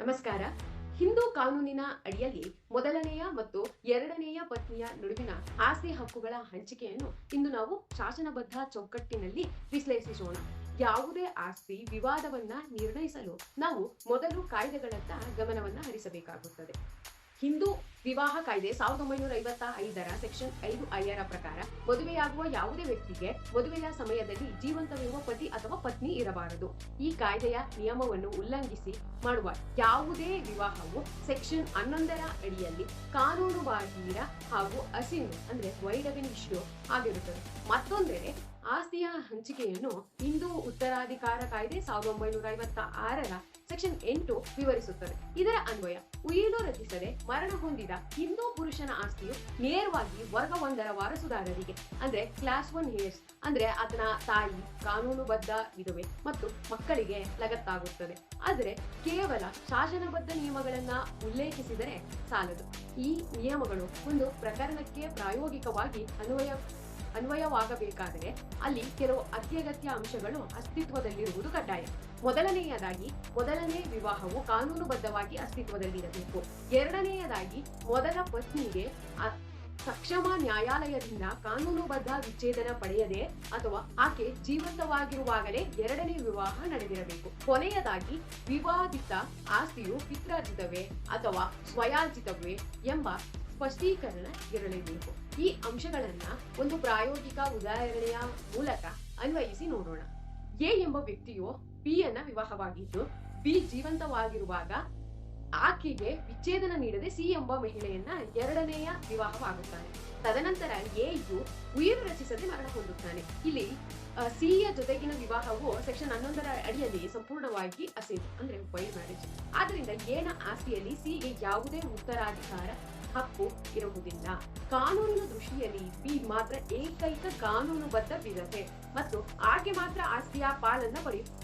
ನಮಸ್ಕಾರ. ಹಿಂದೂ ಕಾನೂನಿನ ಅಡಿಯಲ್ಲಿ ಮೊದಲನೆಯ ಮತ್ತು ಎರಡನೆಯ ಪತ್ನಿಯ ನಡುವಿನ ಆಸ್ತಿ ಹಕ್ಕುಗಳ ಹಂಚಿಕೆಯನ್ನು ಇಂದು ನಾವು ಶಾಸನಬದ್ಧ ಚೌಕಟ್ಟಿನಲ್ಲಿ ವಿಶ್ಲೇಷಿಸೋಣ. ಯಾವುದೇ ಆಸ್ತಿ ವಿವಾದವನ್ನ ನಿರ್ಣಯಿಸಲು ನಾವು ಮೊದಲು ಕಾಯ್ದೆಗಳತ್ತ ಗಮನವನ್ನ ಹರಿಸಬೇಕಾಗುತ್ತದೆ. ಹಿಂದೂ ವಿವಾಹ ಕಾಯ್ದೆ 1955ರ ಸೆಕ್ಷನ್ 5I ಪ್ರಕಾರ ಮದುವೆಯಾಗುವ ಯಾವುದೇ ವ್ಯಕ್ತಿಗೆ ಮದುವೆಯ ಸಮಯದಲ್ಲಿ ಜೀವಂತವಿರುವ ಪತಿ ಅಥವಾ ಪತ್ನಿ ಇರಬಾರದು. ಈ ಕಾಯ್ದೆಯ ನಿಯಮವನ್ನು ಉಲ್ಲಂಘಿಸಿ ಮಾಡುವ ಯಾವುದೇ ವಿವಾಹವು ಸೆಕ್ಷನ್ 11ರ ಅಡಿಯಲ್ಲಿ ಕಾನೂನುಬಾಹಿರ ಹಾಗೂ ಅಸಿಂಧು ಅಂದ್ರೆ ವೈಡವೆನಿಷ್ಠ ಆಗಿರುತ್ತದೆ. ಮತ್ತೊಂದೆಡೆ ಆಸ್ತಿಯ ಹಂಚಿಕೆಯನ್ನು ಹಿಂದೂ ಉತ್ತರಾಧಿಕಾರ ಕಾಯ್ದೆ 1956ರ ಸೆಕ್ಷನ್ 8 ವಿವರಿಸುತ್ತದೆ. ಇದರ ಅನ್ವಯ ಉಯಿಲು ರಚಿಸದೆ ಮರಣ ಹೊಂದಿದ ಹಿಂದೂ ಪುರುಷನ ಆಸ್ತಿಯು ನೇರವಾಗಿ ವರ್ಗ 1ರ ವಾರಸುದಾರರಿಗೆ ಅಂದ್ರೆ ಕ್ಲಾಸ್ 1 ಹೇರ್ಸ್ ಅಂದ್ರೆ ಆತನ ತಾಯಿ, ಕಾನೂನುಬದ್ಧ ವಿಧವೆ ಮತ್ತು ಮಕ್ಕಳಿಗೆ ಲಗತ್ತಾಗುತ್ತದೆ. ಆದರೆ ಕೇವಲ ಶಾಸನಬದ್ಧ ನಿಯಮಗಳನ್ನ ಉಲ್ಲೇಖಿಸಿದರೆ ಸಾಲದು. ಈ ನಿಯಮಗಳು ಒಂದು ಪ್ರಕರಣಕ್ಕೆ ಪ್ರಾಯೋಗಿಕವಾಗಿ ಅನ್ವಯವಾಗಬೇಕಾದರೆ ಅಲ್ಲಿ ಕೆಲವು ಅತ್ಯಗತ್ಯ ಅಂಶಗಳು ಅಸ್ತಿತ್ವದಲ್ಲಿರುವುದು ಕಡ್ಡಾಯ. ಮೊದಲನೆಯದಾಗಿ ಮೊದಲನೇ ವಿವಾಹವು ಕಾನೂನುಬದ್ಧವಾಗಿ ಅಸ್ತಿತ್ವದಲ್ಲಿರಬೇಕು. ಎರಡನೆಯದಾಗಿ ಮೊದಲ ಪತ್ನಿಗೆ ಸಕ್ಷಮ ನ್ಯಾಯಾಲಯದಿಂದ ಕಾನೂನುಬದ್ಧ ವಿಚ್ಛೇದನ ಪಡೆಯದೆ ಅಥವಾ ಆಕೆ ಜೀವಂತವಾಗಿರುವಾಗಲೇ ಎರಡನೇ ವಿವಾಹ ನಡೆದಿರಬೇಕು. ಕೊನೆಯದಾಗಿ ವಿವಾದಿತ ಆಸ್ತಿಯು ಪಿತ್ರಾರ್ಜಿತವೇ ಅಥವಾ ಸ್ವಯಾರ್ಜಿತವೇ ಎಂಬ ಸ್ಪಷ್ಟೀಕರಣ ಇರಲೇಬೇಕು. ಈ ಅಂಶಗಳನ್ನ ಒಂದು ಪ್ರಾಯೋಗಿಕ ಉದಾಹರಣೆಯ ಮೂಲಕ ಅನ್ವಯಿಸಿ ನೋಡೋಣ. ಎ ಎಂಬ ವ್ಯಕ್ತಿಯು ಬಿ ಯನ್ನ ವಿವಾಹವಾಗಿದ್ದು ಬಿ ಜೀವಂತವಾಗಿರುವಾಗ ಆಕೆಗೆ ವಿಚ್ಛೇದನ ನೀಡದೆ ಸಿ ಎಂಬ ಮಹಿಳೆಯನ್ನ ಎರಡನೆಯ ವಿವಾಹವಾಗುತ್ತಾನೆ. ತದನಂತರ ಎಯು ಉಯಿಲು ರಚಿಸದೆ ಮರಣ ಹೊಂದುತ್ತಾನೆ. ಇಲ್ಲಿ ಸಿಯ ಜೊತೆಗಿನ ವಿವಾಹವು ಸೆಕ್ಷನ್ 11ರ ಅಡಿಯಲ್ಲಿ ಸಂಪೂರ್ಣವಾಗಿ ಅಸಿಂಧು ಅಂದ್ರೆ ವೈಲ್ಡ್ ಮ್ಯಾರೇಜ್. ಆದ್ರಿಂದ ಎನ ಆಸ್ತಿಯಲ್ಲಿ ಸಿಗೆ ಯಾವುದೇ ಉತ್ತರಾಧಿಕಾರ ಹಕ್ಕು ಇರುವುದಿಲ್ಲ. ಕಾನೂನಿನ ದೃಷ್ಟಿಯಲ್ಲಿ ಬಿ ಮಾತ್ರ ಏಕೈಕ ಕಾನೂನುಬದ್ಧ ವಿಧವೆ ಮತ್ತು ಆಕೆ ಮಾತ್ರ ಆಸ್ತಿಯ ಪಾಲನ್ನ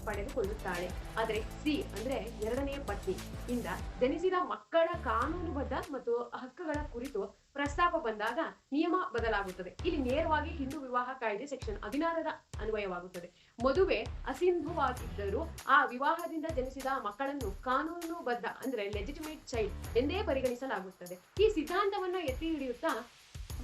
ಪಡೆದುಕೊಳ್ಳುತ್ತಾಳೆ. ಆದರೆ ಸಿ ಅಂದ್ರೆ ಎರಡನೆಯ ಪತ್ನಿ ಇಂದ ಜನಿಸಿದ ಮಕ್ಕಳ ಕಾನೂನುಬದ್ಧ ಮತ್ತು ಹಕ್ಕುಗಳ ಕುರಿತು ಪ್ರಸ್ತಾಪ ಬಂದಾಗ ನಿಯಮ ಬದಲಾಗುತ್ತದೆ. ಇಲ್ಲಿ ನೇರವಾಗಿ ಹಿಂದೂ ವಿವಾಹ ಕಾಯ್ದೆ ಸೆಕ್ಷನ್ 16ರ ಅನ್ವಯವಾಗುತ್ತದೆ. ಮದುವೆ ಅಸಿಂಧುವಾಗಿದ್ದರೂ ಆ ವಿವಾಹದಿಂದ ಜನಿಸಿದ ಮಕ್ಕಳನ್ನು ಕಾನೂನುಬದ್ಧ ಅಂದ್ರೆ ಲೆಜಿಟಿಮೇಟ್ ಚೈಲ್ಡ್ ಎಂದೇ ಪರಿಗಣಿಸಲಾಗುತ್ತದೆ. ಈ ಸಿದ್ಧಾಂತವನ್ನ ಎತ್ತಿ ಹಿಡಿಯುತ್ತಾ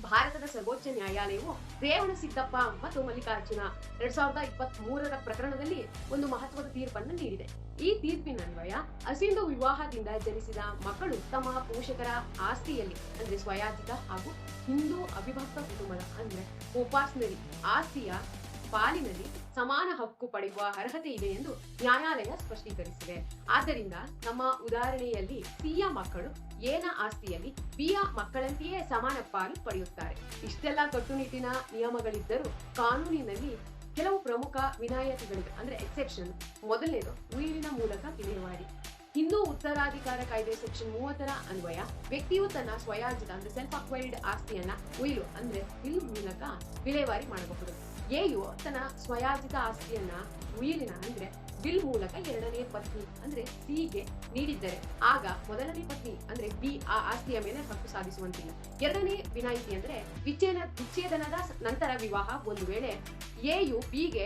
ಭಾರತದ ಸರ್ವೋಚ್ಚ ನ್ಯಾಯಾಲಯವು ರೇವಣಸಿದ್ದಪ್ಪ ಮತ್ತು ಮಲ್ಲಿಕಾರ್ಜುನ 2023ರ ಪ್ರಕರಣದಲ್ಲಿ ಒಂದು ಮಹತ್ವದ ತೀರ್ಪನ್ನು ನೀಡಿದೆ. ಈ ತೀರ್ಪಿನನ್ವಯ ಅಸಿಂಧು ವಿವಾಹದಿಂದ ಜನಿಸಿದ ಮಕ್ಕಳು ತಮ್ಮ ಪೋಷಕರ ಆಸ್ತಿಯಲ್ಲಿ ಅಂದ್ರೆ ಸ್ವಯಾರ್ಜಿತ ಹಾಗೂ ಹಿಂದೂ ಅವಿಭಕ್ತ ಕುಟುಂಬದ ಅಂದ್ರೆ ಉಪಾಸನರಿ ಆಸ್ತಿಯ ಪಾಲಿನಲ್ಲಿ ಸಮಾನ ಹಕ್ಕು ಪಡೆಯುವ ಅರ್ಹತೆ ಇದೆ ಎಂದು ನ್ಯಾಯಾಲಯ ಸ್ಪಷ್ಟೀಕರಿಸಿದೆ. ಆದ್ದರಿಂದ ನಮ್ಮ ಉದಾಹರಣೆಯಲ್ಲಿ ಸಿಯ ಮಕ್ಕಳು ಎನ ಆಸ್ತಿಯಲ್ಲಿ ಬಿಯ ಮಕ್ಕಳಂತೆಯೇ ಸಮಾನ ಪಾಲು ಪಡೆಯುತ್ತಾರೆ. ಇಷ್ಟೆಲ್ಲ ಕಟ್ಟುನಿಟ್ಟಿನ ನಿಯಮಗಳಿದ್ದರೂ ಕಾನೂನಿನಲ್ಲಿ ಕೆಲವು ಪ್ರಮುಖ ವಿನಾಯಿತಿಗಳಿವೆ ಅಂದ್ರೆ ಎಕ್ಸೆಪ್ಷನ್. ಮೊದಲನೇದು ಉಯಿಲಿನ ಮೂಲಕ ವಿಲೇವಾರಿ. ಹಿಂದೂ ಉತ್ತರಾಧಿಕಾರ ಕಾಯ್ದೆ ಸೆಕ್ಷನ್ 30ರ ಅನ್ವಯ ವ್ಯಕ್ತಿಯು ತನ್ನ ಸ್ವಯಾರ್ಜಿತ ಅಂದ್ರೆ ಸೆಲ್ಫ್ ಅಕ್ವೈರ್ಡ್ ಆಸ್ತಿಯನ್ನ ಉಯಿಲು ಅಂದ್ರೆ ವಿಲ್ ಮೂಲಕ ವಿಲೇವಾರಿ ಮಾಡಬಹುದು. ಎಯು ತನ್ನ ಸ್ವಯಾರ್ಜಿತ ಆಸ್ತಿಯನ್ನ ಉಯಿಲಿನ ಅಂದ್ರೆ ವಿಲ್ ಮೂಲಕ ಎರಡನೇ ಪತ್ನಿ ಅಂದ್ರೆ ಸಿಗೆ ನೀಡಿದ್ದರೆ ಆಗ ಮೊದಲನೇ ಪತ್ನಿ ಅಂದ್ರೆ ಬಿ ಆ ಆಸ್ತಿಯ ಮೇಲೆ ಹಕ್ಕು ಸಾಧಿಸುವಂತಿಲ್ಲ. ಎರಡನೇ ವಿನಾಯಿತಿ ಅಂದ್ರೆ ವಿಚ್ಛೇದನದ ನಂತರ ವಿವಾಹ. ಒಂದು ವೇಳೆ ಎಯು ಬಿಗೆ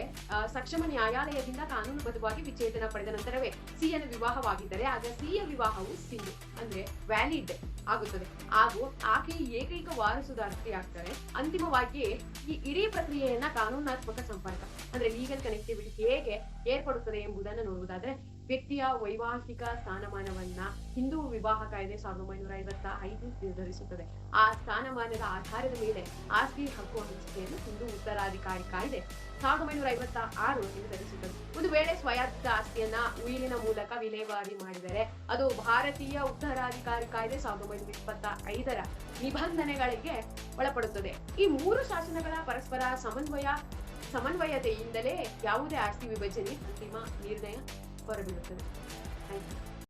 ಸಕ್ಷಮ ನ್ಯಾಯಾಲಯದಿಂದ ಕಾನೂನುಬದ್ಧವಾಗಿ ವಿಚ್ಛೇದನ ಪಡೆದ ನಂತರವೇ ಸಿಯನ್ನು ವಿವಾಹವಾಗಿದ್ದರೆ ಆಗ ಸಿಯ ವಿವಾಹವು ಸಿಂಧು ಅಂದ್ರೆ ವ್ಯಾಲಿಡ್ ಆಗುತ್ತದೆ ಹಾಗೂ ಆಕೆ ಏಕೈಕ ವಾರಸುದಾರ್ತಿ ಆಗ್ತಾರೆ. ಅಂತಿಮವಾಗಿ ಈ ಇಡೀ ಪ್ರಕ್ರಿಯೆಯನ್ನ ಕಾನೂನಾತ್ಮಕ ಸಂಪರ್ಕ ಅಂದ್ರೆ ಲೀಗಲ್ ಕನೆಕ್ಟಿವಿಟಿ ಹೇಗೆ ಏರ್ಪಡುತ್ತದೆ ಎಂಬುದನ್ನು ನೋಡುವುದಾದ್ರೆ ವ್ಯಕ್ತಿಯ ವೈವಾಹಿಕ ಸ್ಥಾನಮಾನವನ್ನ ಹಿಂದೂ ವಿವಾಹ ಕಾಯ್ದೆ 1955 ನಿರ್ಧರಿಸುತ್ತದೆ. ಆ ಸ್ಥಾನಮಾನದ ಆಧಾರದ ಮೇಲೆ ಆಸ್ತಿ ಹಕ್ಕು ಹಂಚಿಕೆಯನ್ನು ಹಿಂದೂ ಉತ್ತರಾಧಿಕಾರಿ ಕಾಯ್ದೆ 1956 ನಿರ್ಧರಿಸುತ್ತದೆ. ಒಂದು ವೇಳೆ ಸ್ವಯಾರ್ಜಿತ ಆಸ್ತಿಯನ್ನ ಉಯಿಲಿನ ಮೂಲಕ ವಿಲೇವಾರಿ ಮಾಡಿದರೆ ಅದು ಭಾರತೀಯ ಉತ್ತರಾಧಿಕಾರಿ ಕಾಯ್ದೆ 1925ರ ನಿಬಂಧನೆಗಳಿಗೆ ಒಳಪಡುತ್ತದೆ. ಈ ಮೂರು ಶಾಸನಗಳ ಪರಸ್ಪರ ಸಮನ್ವಯತೆಯಿಂದಲೇ ಯಾವುದೇ ಆಸ್ತಿ ವಿಭಜನೆ ಅಂತಿಮ ನಿರ್ಣಯ ಹೊರಬೀಳುತ್ತದೆ. Thank you.